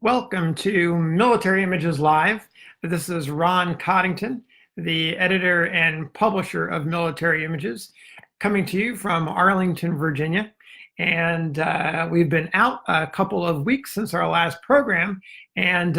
Welcome to Military Images Live. This is Ron Coddington, the editor and publisher of Military Images, coming to you from Arlington, Virginia. And we've been out a couple of weeks since our last program, and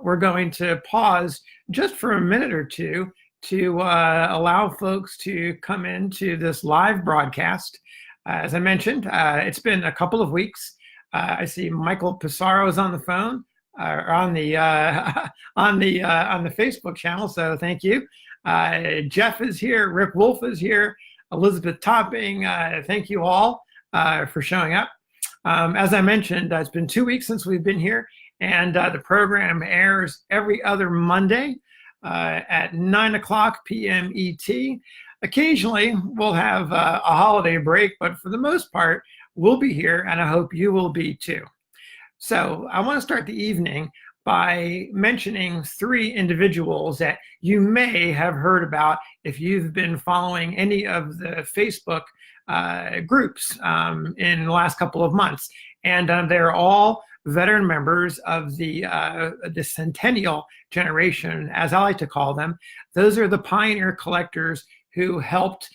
we're going to pause just for a minute or two to allow folks to come into this live broadcast. As I mentioned, it's been a couple of weeks. I see Michael Pissarro is on the phone, or on the on the Facebook channel. So thank you. Jeff is here. Rick Wolf is here. Elizabeth Topping. Thank you all for showing up. As I mentioned, it's been 2 weeks since we've been here, and the program airs every other Monday at 9 p.m. ET. Occasionally, we'll have a holiday break, but for the most part, we'll be here, and I hope you will be too. So I want to start the evening by mentioning three individuals that you may have heard about if you've been following any of the Facebook groups in the last couple of months. And they're all veteran members of the centennial generation, as I like to call them. Those are the pioneer collectors who helped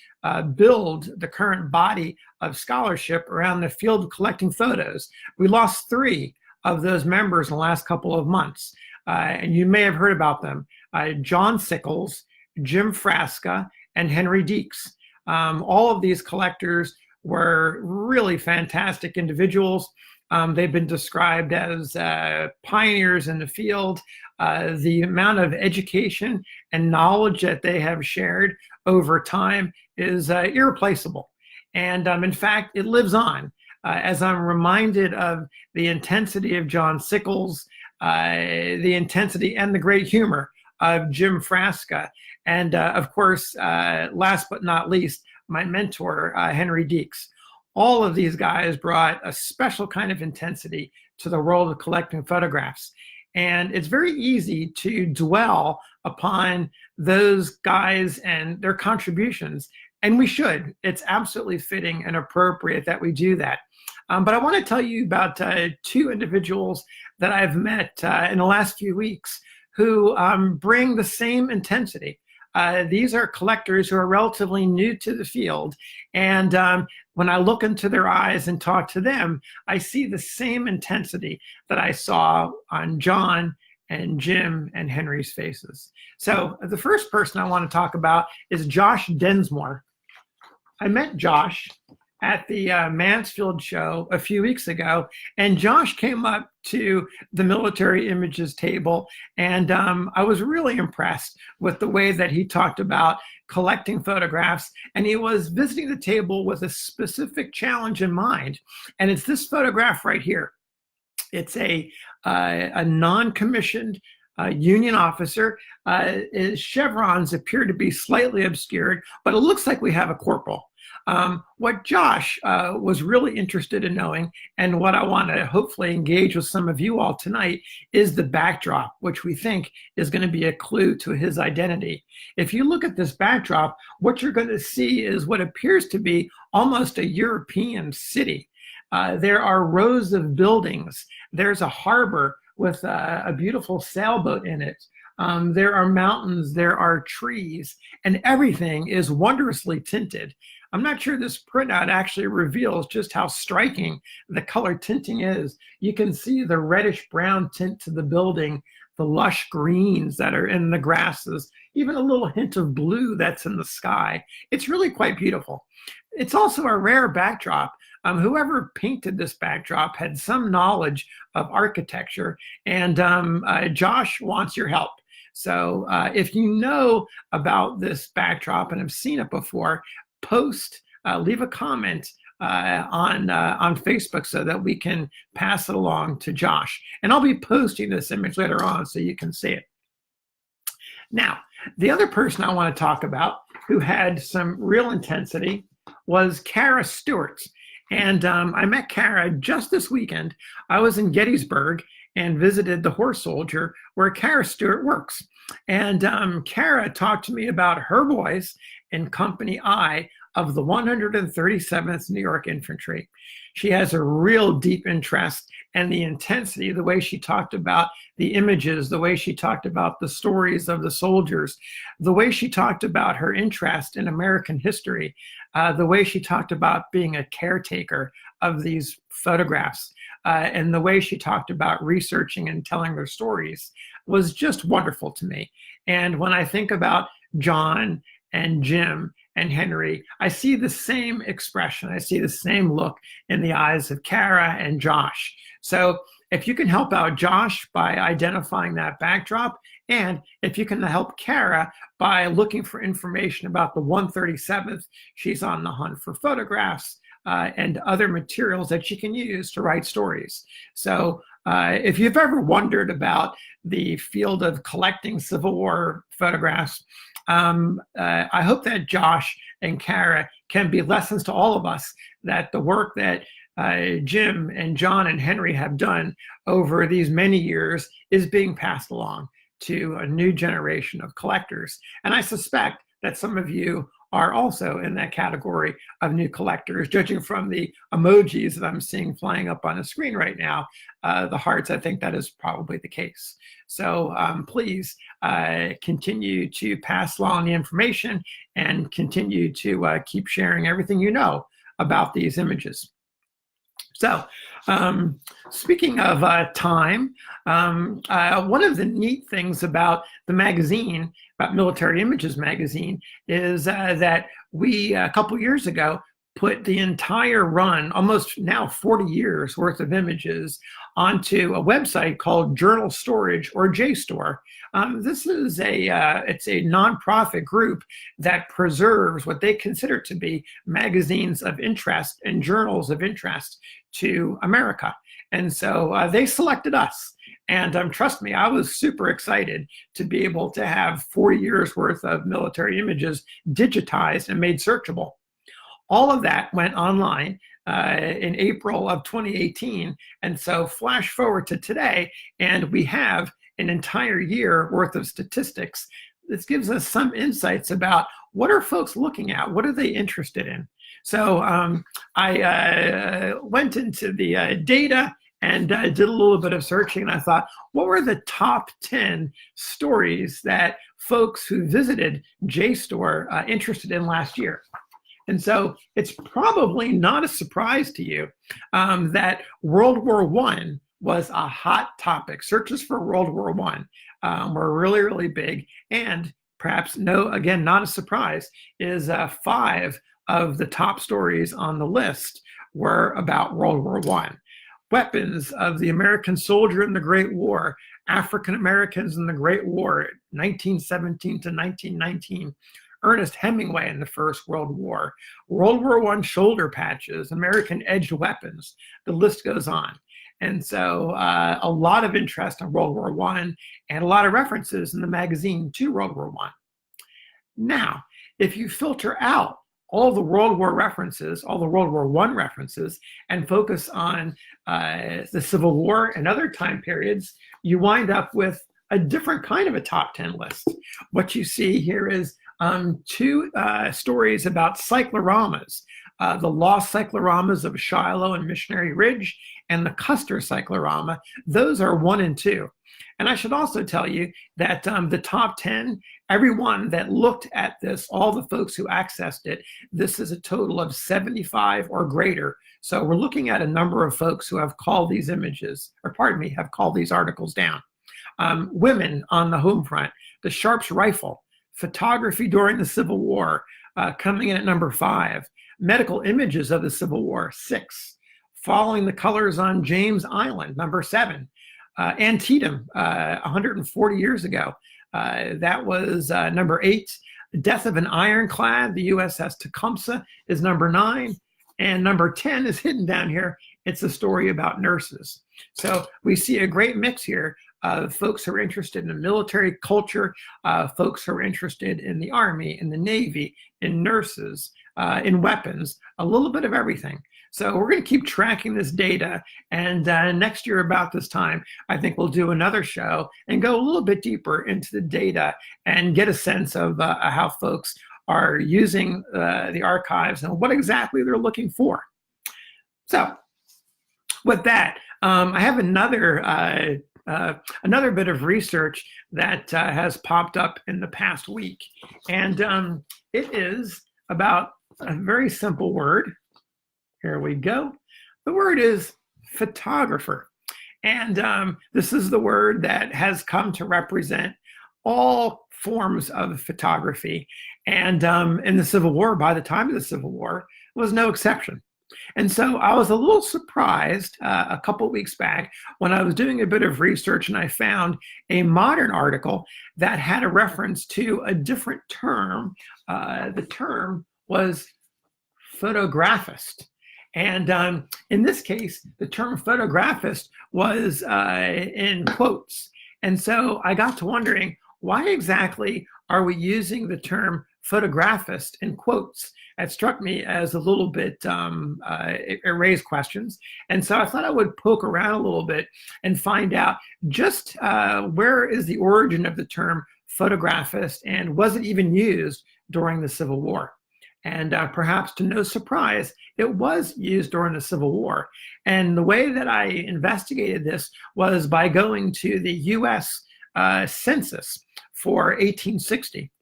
build the current body of scholarship around the field of collecting photos. We lost three of those members in the last couple of months, and you may have heard about them. John Sickles, Jim Frasca, and Henry Deeks. All of these collectors were really fantastic individuals. They've been described as pioneers in the field. The amount of education and knowledge that they have shared over time is irreplaceable. And in fact, it lives on. As I'm reminded of the intensity of John Sickles, the intensity and the great humor of Jim Frasca, and of course, last but not least, my mentor, Henry Deeks. All of these guys brought a special kind of intensity to the world of collecting photographs. And it's very easy to dwell upon those guys and their contributions. And we should. It's absolutely fitting and appropriate that we do that. But I want to tell you about two individuals that I've met in the last few weeks who bring the same intensity. These are collectors who are relatively new to the field. And when I look into their eyes and talk to them, I see the same intensity that I saw on John and Jim and Henry's faces. So the first person I want to talk about is Josh Densmore. I met Josh at the Mansfield show a few weeks ago, and Josh came up to the Military Images table, and I was really impressed with the way that he talked about collecting photographs, and he was visiting the table with a specific challenge in mind, and it's this photograph right here. It's a non-commissioned Union officer. His chevrons appear to be slightly obscured, but it looks like we have a corporal. What Josh was really interested in knowing, and what I want to hopefully engage with some of you all tonight, is the backdrop, which we think is going to be a clue to his identity. If you look at this backdrop, what you're going to see is what appears to be almost a European city. There are rows of buildings. There's a harbor with a beautiful sailboat in it. There are mountains, there are trees, and everything is wondrously tinted. I'm not sure this printout actually reveals just how striking the color tinting is. You can see the reddish brown tint to the building, the lush greens that are in the grasses, even a little hint of blue that's in the sky. It's really quite beautiful. It's also a rare backdrop. Whoever painted this backdrop had some knowledge of architecture, and Josh wants your help. So if you know about this backdrop and have seen it before, post, leave a comment on Facebook so that we can pass it along to Josh. And I'll be posting this image later on so you can see it. Now, the other person I want to talk about who had some real intensity was Kara Stewart. And I met Kara just this weekend. I was in Gettysburg and visited the Horse Soldier where Kara Stewart works. And Kara talked to me about her boys in Company I of the 137th New York Infantry. She has a real deep interest and the intensity, the way she talked about the images, the way she talked about the stories of the soldiers, the way she talked about her interest in American history, the way she talked about being a caretaker of these photographs, and the way she talked about researching and telling their stories was just wonderful to me. And when I think about John and Jim and Henry, I see the same expression. I see the same look in the eyes of Kara and Josh. So if you can help out Josh by identifying that backdrop, and if you can help Kara by looking for information about the 137th, she's on the hunt for photographs and other materials that she can use to write stories. So if you've ever wondered about the field of collecting Civil War photographs, I hope that Josh and Kara can be lessons to all of us, that the work that Jim and John and Henry have done over these many years is being passed along to a new generation of collectors. And I suspect that some of you are also in that category of new collectors. Judging from the emojis that I'm seeing flying up on the screen right now, the hearts, I think that is probably the case. So please continue to pass along the information and continue to keep sharing everything you know about these images. So speaking of time, one of the neat things about the magazine, about Military Images magazine, is that we, a couple years ago, put the entire run, almost now 40 years worth of images, onto a website called Journal Storage, or JSTOR. This is it's a nonprofit group that preserves what they consider to be magazines of interest and journals of interest to America. And so they selected us. And trust me, I was super excited to be able to have 40 years worth of military images digitized and made searchable. All of that went online in April of 2018. And so flash forward to today, and we have an entire year worth of statistics. This gives us some insights about what are folks looking at? What are they interested in? So I went into the data and did a little bit of searching, and I thought, what were the top 10 stories that folks who visited JSTOR interested in last year? And so it's probably not a surprise to you that World War I was a hot topic. Searches for World War I were really, really big. And perhaps, again, not a surprise, is 5 of the top stories on the list were about World War I. Weapons of the American soldier in the Great War, African Americans in the Great War, 1917 to 1919. Ernest Hemingway in the First World War, World War I shoulder patches, American edged weapons, the list goes on. And so a lot of interest in World War I and a lot of references in the magazine to World War I. Now, if you filter out all the World War references, all the World War I references, and focus on the Civil War and other time periods, you wind up with a different kind of a top 10 list. What you see here is 2 stories about cycloramas, the lost cycloramas of Shiloh and Missionary Ridge, and the Custer cyclorama. Those are 1 and 2. And I should also tell you that the top 10, everyone that looked at this, all the folks who accessed it, this is a total of 75 or greater. So we're looking at a number of folks who have called these images, or pardon me, have called these articles down. Women on the home front, the Sharps rifle, photography during the Civil War, coming in at number 5. Medical images of the Civil War, 6. Following the colors on James Island, number 7. Antietam, 140 years ago, that was number 8. Death of an Ironclad, the USS Tecumseh, is number 9. And number 10 is hidden down here. It's a story about nurses. So we see a great mix here of folks who are interested in military culture, folks who are interested in the Army, in the Navy, in nurses, in weapons, a little bit of everything. So we're going to keep tracking this data. And next year about this time, I think we'll do another show and go a little bit deeper into the data and get a sense of how folks are using the archives and what exactly they're looking for. So with that, I have another bit of research that has popped up in the past week, and it is about a very simple word. Here we go. The word is photographer. And this is the word that has come to represent all forms of photography. And in the Civil War, by the time of the Civil War, was no exception. And so I was a little surprised a couple weeks back when I was doing a bit of research and I found a modern article that had a reference to a different term. The term was photographist. And in this case, the term photographist was in quotes. And so I got to wondering, why exactly are we using the term photographist in quotes? It struck me as a little bit, it raised questions. And so I thought I would poke around a little bit and find out just where is the origin of the term photographist, and was it even used during the Civil War? And perhaps to no surprise, it was used during the Civil War. And the way that I investigated this was by going to the US Census for 1860.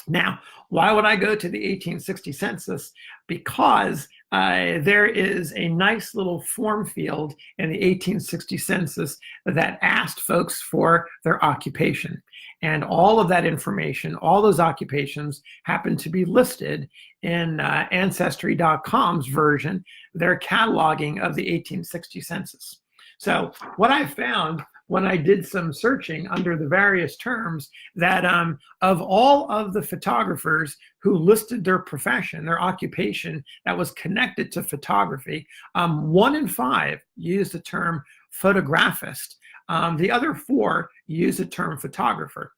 Now, why would I go to the 1860 census? Because there is a nice little form field in the 1860 census that asked folks for their occupation. And all of that information, all those occupations happen to be listed in Ancestry.com's version, their cataloging of the 1860 census. So what I found when I did some searching under the various terms, that of all of the photographers who listed their profession, their occupation that was connected to photography, 1 in 5 used the term photographist. The other 4 use the term photographer.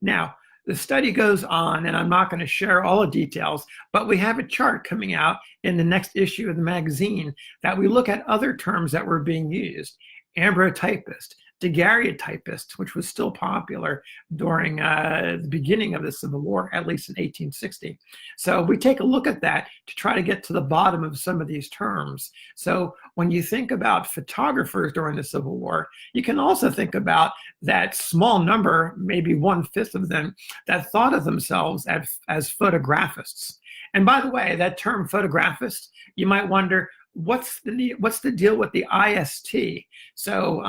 Now, the study goes on, and I'm not going to share all the details, but we have a chart coming out in the next issue of the magazine that we look at other terms that were being used. Ambrotypist, daguerreotypist, which was still popular during the beginning of the Civil War, at least in 1860. So we take a look at that to try to get to the bottom of some of these terms. So when you think about photographers during the Civil War, you can also think about that small number, maybe 1/5 of them, that thought of themselves as photographists. And by the way, that term photographist, you might wonder, what's the deal with the IST? So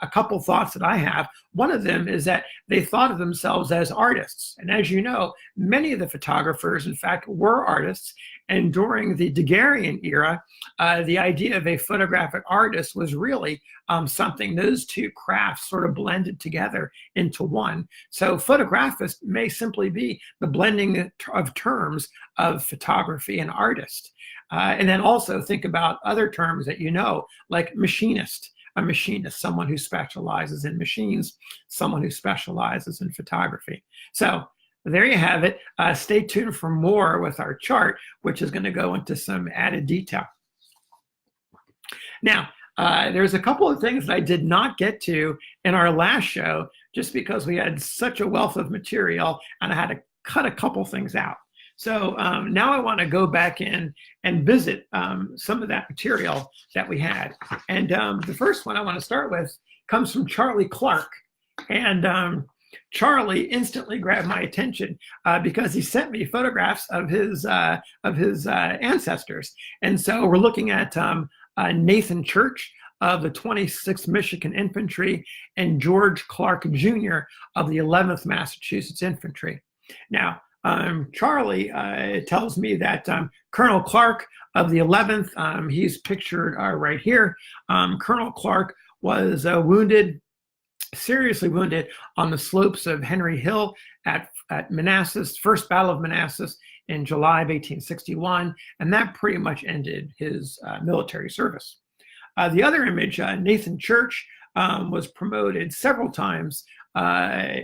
a couple thoughts that I have. One of them is that they thought of themselves as artists. And as you know, many of the photographers, in fact, were artists. And during the Daguerrean era, the idea of a photographic artist was really something, those two crafts sort of blended together into one. So photographist may simply be the blending of terms of photography and artist. And then also think about other terms that you know, like machinist. A machinist, someone who specializes in machines, someone who specializes in photography. So there you have it. Stay tuned for more with our chart, which is going to go into some added detail. Now, there's a couple of things that I did not get to in our last show, just because we had such a wealth of material and I had to cut a couple things out. So now I want to go back in and visit some of that material that we had. And the first one I want to start with comes from Charlie Clark. And Charlie instantly grabbed my attention because he sent me photographs of his ancestors. And so we're looking at Nathan Church of the 26th Michigan Infantry and George Clark Jr. of the 11th Massachusetts Infantry. Now, Charlie tells me that Colonel Clark of the 11th, he's pictured right here. Colonel Clark was wounded, seriously wounded, on the slopes of Henry Hill at Manassas, First Battle of Manassas in July of 1861, and that pretty much ended his military service. The other image, Nathan Church, was promoted several times,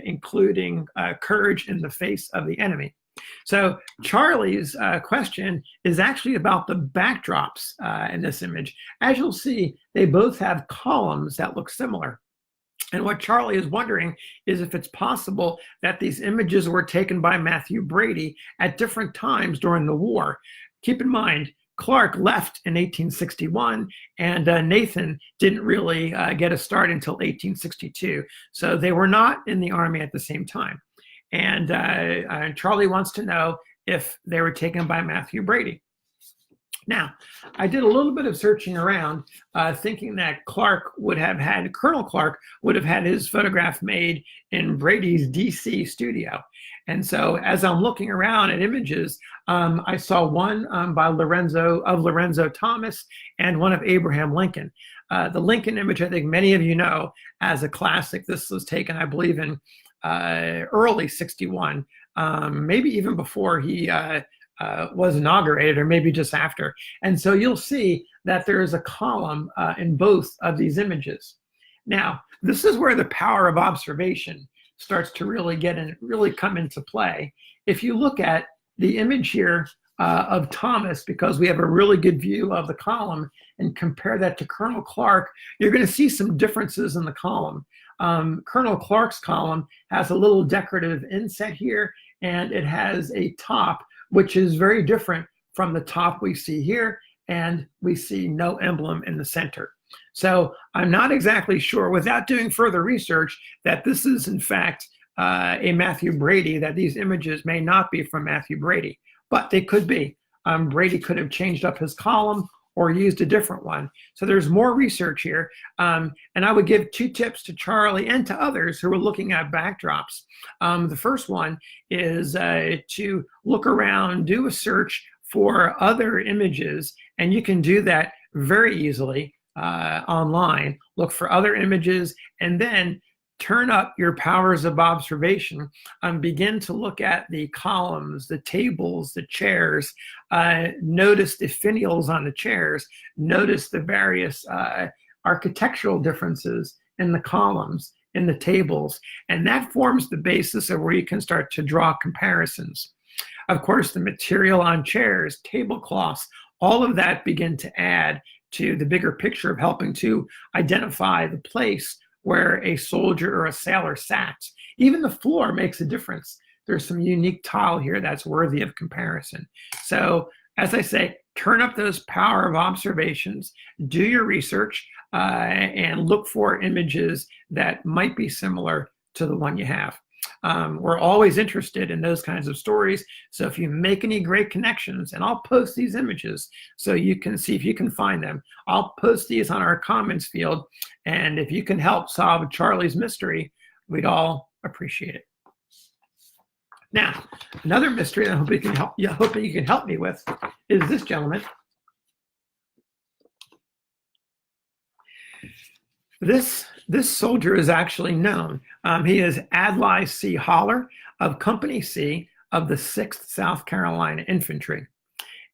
including courage in the face of the enemy. So Charlie's question is actually about the backdrops in this image. As you'll see, they both have columns that look similar. And what Charlie is wondering is if it's possible that these images were taken by Matthew Brady at different times during the war. Keep in mind, Clark left in 1861, and Nathan didn't really get a start until 1862. So they were not in the Army at the same time. And Charlie wants to know if they were taken by Matthew Brady. Now, I did a little bit of searching around, thinking that Colonel Clark would have had his photograph made in Brady's DC studio. And so as I'm looking around at images, I saw one by Lorenzo Thomas and one of Abraham Lincoln. The Lincoln image, I think many of you know as a classic. This was taken, I believe, in early 61, maybe even before he was inaugurated, or maybe just after. And so you'll see that there is a column in both of these images. Now, this is where the power of observation starts to really come into play. If you look at the image here of Thomas, because we have a really good view of the column, and compare that to Colonel Clark, you're going to see some differences in the column. Colonel Clark's column has a little decorative inset here, and it has a top which is very different from the top we see here, and we see no emblem in the center. So I'm not exactly sure, without doing further research, that this is in fact a Matthew Brady, that these images may not be from Matthew Brady, but they could be. Brady could have changed up his column or used a different one. So there's more research here. And I would give 2 tips to Charlie and to others who are looking at backdrops. The first one is to look around, do a search for other images, and you can do that very easily online. Look for other images, and then turn up your powers of observation and begin to look at the columns, the tables, the chairs. Notice the finials on the chairs. Notice the various architectural differences in the columns, in the tables. And that forms the basis of where you can start to draw comparisons. Of course, the material on chairs, tablecloths, all of that begin to add to the bigger picture of helping to identify the place where a soldier or a sailor sat. Even the floor makes a difference. There's some unique tile here that's worthy of comparison. So as I say, turn up those power of observations, do your research, and look for images that might be similar to the one you have. We're always interested in those kinds of stories. So if you make any great connections, and I'll post these images so you can see if you can find them. I'll post these on our comments field. And if you can help solve Charlie's mystery, we'd all appreciate it. Now, another mystery that I hope you can help me with is this gentleman. This soldier is actually known. He is Adlai C. Holler of Company C of the 6th South Carolina Infantry.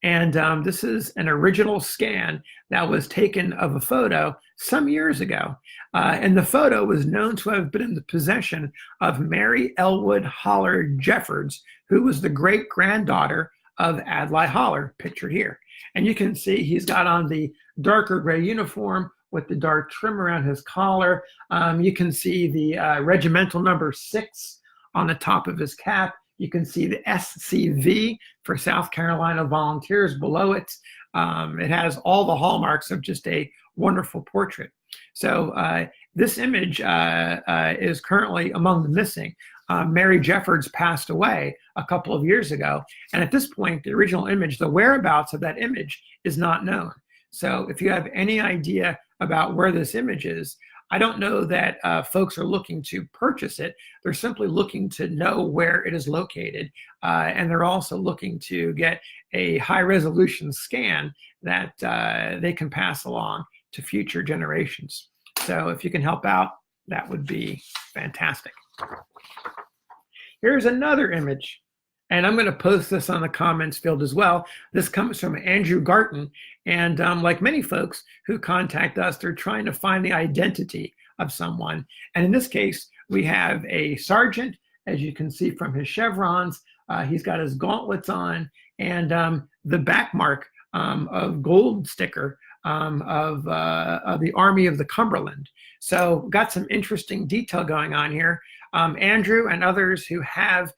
And this is an original scan that was taken of a photo some years ago. And the photo was known to have been in the possession of Mary Elwood Holler Jeffords, who was the great-granddaughter of Adlai Holler, pictured here. And you can see he's got on the darker gray uniform with the dark trim around his collar. You can see the regimental number 6 on the top of his cap. You can see the SCV for South Carolina Volunteers below it. It has all the hallmarks of just a wonderful portrait. So this image is currently among the missing. Mary Jeffords passed away a couple of years ago. And at this point, the original image, the whereabouts of that image is not known. So if you have any idea about where this image is, I don't know that folks are looking to purchase it. They're simply looking to know where it is located. And they're also looking to get a high resolution scan that they can pass along to future generations. So if you can help out, that would be fantastic. Here's another image. And I'm going to post this on the comments field as well. This comes from Andrew Garton. And like many folks who contact us, they're trying to find the identity of someone. And in this case, we have a sergeant, as you can see from his chevrons. He's got his gauntlets on, and the back mark of gold sticker of the Army of the Cumberland. So got some interesting detail going on here. Andrew and others who have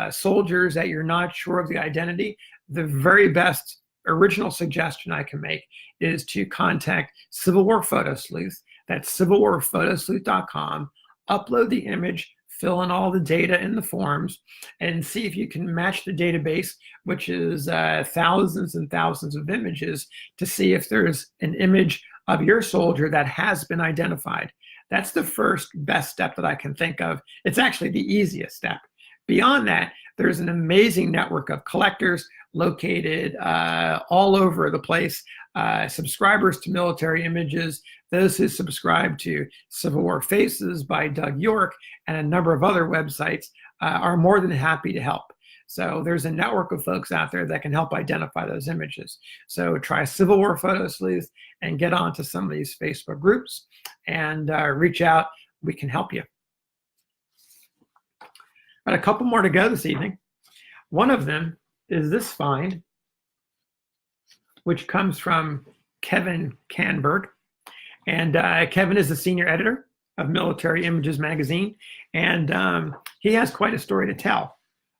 soldiers that you're not sure of the identity, the very best original suggestion I can make is to contact Civil War Photo Sleuth. That's civilwarphotosleuth.com. Upload the image, fill in all the data in the forms, and see if you can match the database, which is thousands and thousands of images, to see if there's an image of your soldier that has been identified. That's the first best step that I can think of. It's actually the easiest step. Beyond that, there's an amazing network of collectors located all over the place, subscribers to military images, those who subscribe to Civil War Faces by Doug York, and a number of other websites are more than happy to help. So there's a network of folks out there that can help identify those images. So try Civil War Photo Sleuth and get onto some of these Facebook groups and reach out. We can help you. Got a couple more to go this evening. One of them is this find, which comes from Kevin Canberg. And Kevin is the senior editor of Military Images magazine, and he has quite a story to tell.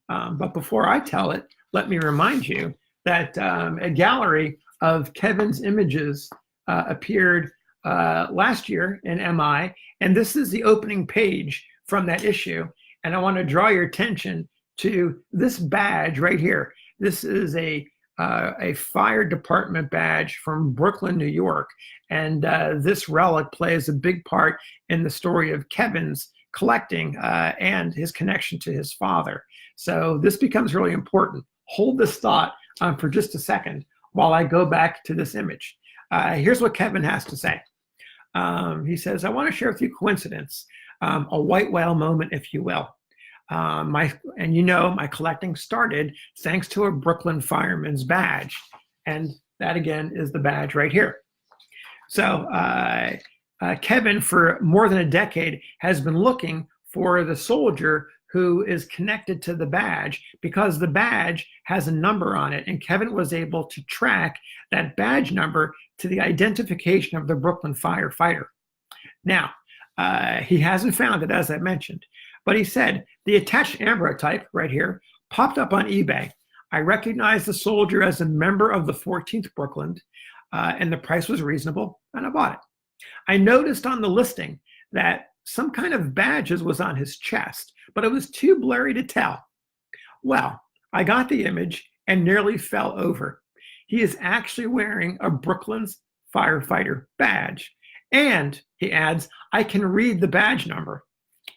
But before I tell it, let me remind you that a gallery of Kevin's images appeared last year in MI, and this is the opening page from that issue. And I want to draw your attention to this badge right here. This is a fire department badge from Brooklyn, New York. And this relic plays a big part in the story of Kevin's collecting and his connection to his father. So this becomes really important. Hold this thought for just a second while I go back to this image. Here's what Kevin has to say. He says, I want to share with you a coincidence, a white whale moment, if you will. My collecting started thanks to a Brooklyn fireman's badge. And that again is the badge right here. So Kevin, for more than a decade, has been looking for the soldier who is connected to the badge because the badge has a number on it. And Kevin was able to track that badge number to the identification of the Brooklyn firefighter. Now, he hasn't found it, as I mentioned, but he said, the attached ambrotype right here popped up on eBay. I recognized the soldier as a member of the 14th Brooklyn, and the price was reasonable, and I bought it. I noticed on the listing that some kind of badges was on his chest, but it was too blurry to tell. Well, I got the image and nearly fell over. He is actually wearing a Brooklyn's firefighter badge. And he adds, I can read the badge number.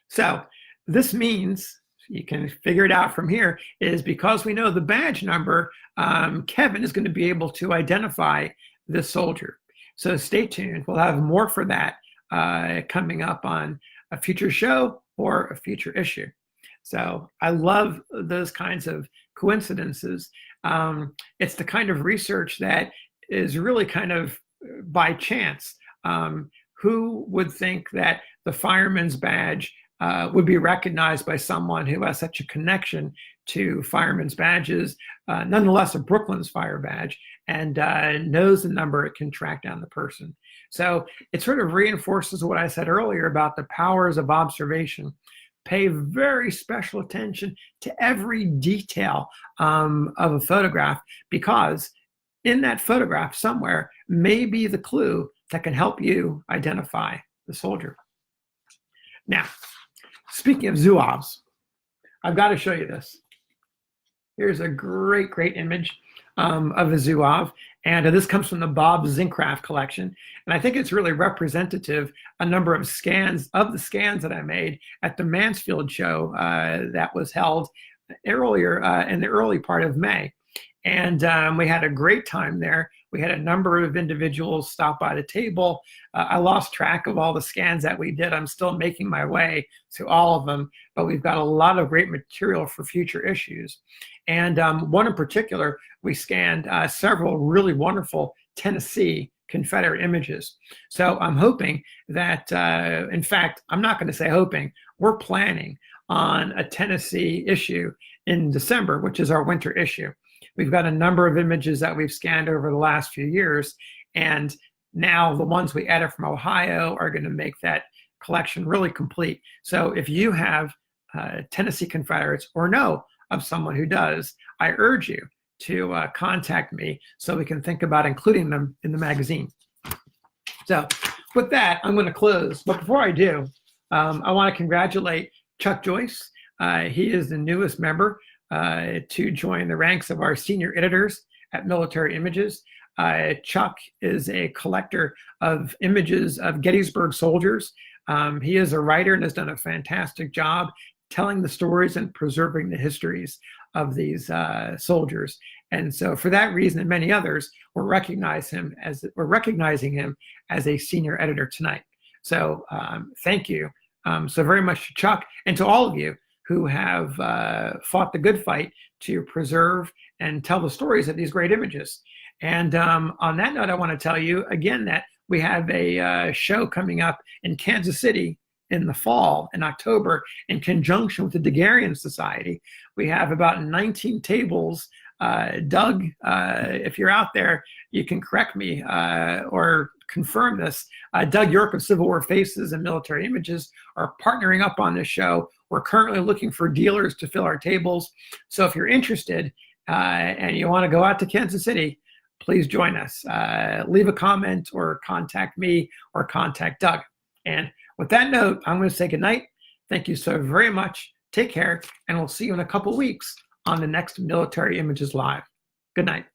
So this means, you can figure it out from here, is because we know the badge number, Kevin is going to be able to identify this soldier. So stay tuned. We'll have more for that coming up on a future show or a future issue. So I love those kinds of coincidences. It's the kind of research that is really kind of by chance. Who would think that the fireman's badge would be recognized by someone who has such a connection to fireman's badges, nonetheless a Brooklyn's fire badge, and knows the number it can track down the person. So it sort of reinforces what I said earlier about the powers of observation. Pay very special attention to every detail of a photograph, because in that photograph somewhere may be the clue that can help you identify the soldier. Now, speaking of zouaves, I've got to show you this. Here's a great, great image of a zouave. And this comes from the Bob Zincraft collection. And I think it's really representative, a number of scans of the scans that I made at the Mansfield show that was held earlier in the early part of May. And we had a great time there. We had a number of individuals stop by the table. I lost track of all the scans that we did. I'm still making my way to all of them, but we've got a lot of great material for future issues. And one in particular, we scanned several really wonderful Tennessee Confederate images. So I'm hoping that, in fact, I'm not going to say hoping, we're planning on a Tennessee issue in December, which is our winter issue. We've got a number of images that we've scanned over the last few years, and now the ones we added from Ohio are going to make that collection really complete. So if you have Tennessee Confederates or know of someone who does, I urge you to contact me so we can think about including them in the magazine. So with that, I'm going to close. But before I do, I want to congratulate Chuck Joyce. He is the newest member to join the ranks of our senior editors at Military Images. Chuck is a collector of images of Gettysburg soldiers. He is a writer and has done a fantastic job telling the stories and preserving the histories of these soldiers. And so for that reason and many others, we're recognizing him as a senior editor tonight. So thank you so very much to Chuck and to all of you who have fought the good fight to preserve and tell the stories of these great images. And on that note, I want to tell you again that we have a show coming up in Kansas City in the fall, in October, in conjunction with the Daguerrean Society. We have about 19 tables. Doug, if you're out there, you can correct me or confirm this. Doug York of Civil War Faces and Military Images are partnering up on this show. We're currently looking for dealers to fill our tables. So if you're interested and you want to go out to Kansas City, please join us. Leave a comment or contact me or contact Doug. And with that note, I'm going to say goodnight. Thank you so very much. Take care, and we'll see you in a couple weeks on the next Military Images Live. Good night.